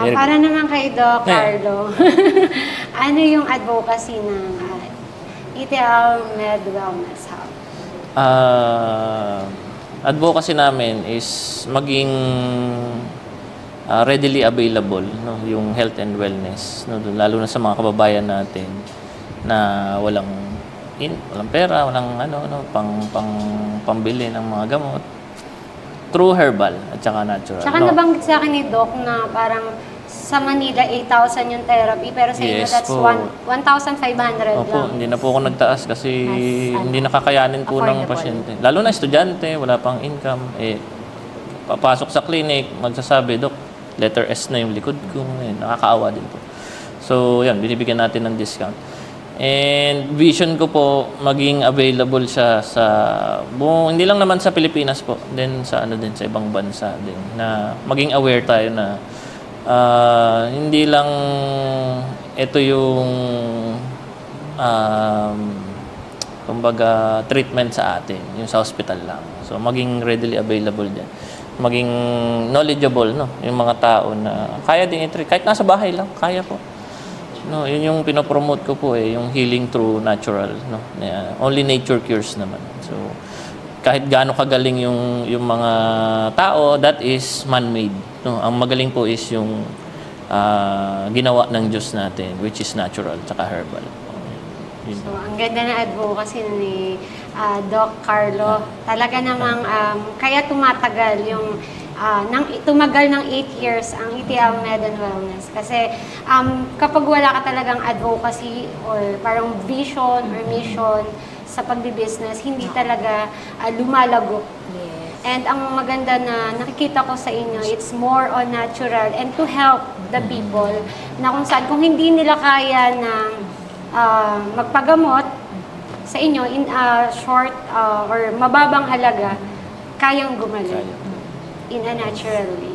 Para naman kay Doc Carlo, ano yung advocacy ng ETL Med Wellness Hub? Advocacy namin is maging readily available, no, yung health and wellness, no, lalo na sa mga kababayan natin na walang pera, walang pambili ng mga gamot through herbal at saka natural. Tsaka nabanggit sa akin ni Doc na parang sa Manila 8,000 yung therapy pero sa inyo that's 1,500 Opo, lang. hindi na po ako nagtaas kasi hindi nakakayanin po ng pasyente. Lalo na estudyante, wala pang income, papasok sa clinic, magsasabi, Dok, letter S na yung likod ko, nakakaawa din po. So, yan, binibigyan natin ng discount. And vision ko po, maging available siya sa hindi lang naman sa Pilipinas po, then sa sa ibang bansa din, na maging aware tayo na hindi lang ito yung kumbaga treatment sa atin, yung sa hospital lang. So maging readily available din. Maging knowledgeable, no, yung mga tao na kaya din i-treat kahit nasa bahay lang, kaya po. No, yun yung pinopromote ko po yung healing through natural, no. Only nature cures naman. So kahit gaano kagaling yung mga tao, that is man-made. No, ang magaling po is yung ginawa ng Diyos natin, which is natural tsaka herbal. So, ang ganda na advocacy ni Doc Carlo. Talaga namang kaya tumatagal yung tumagal ng 8 years ang ETL Med and Wellness. Kasi kapag wala ka talagang advocacy or parang vision or mission sa pagbi-business, hindi talaga lumalago. Yes. And ang maganda na nakikita ko sa inyo, it's more on natural and to help the people na kung saan, kung hindi nila kaya ng magpagamot sa inyo in a short or mababang halaga, kayang gumaling in a natural way.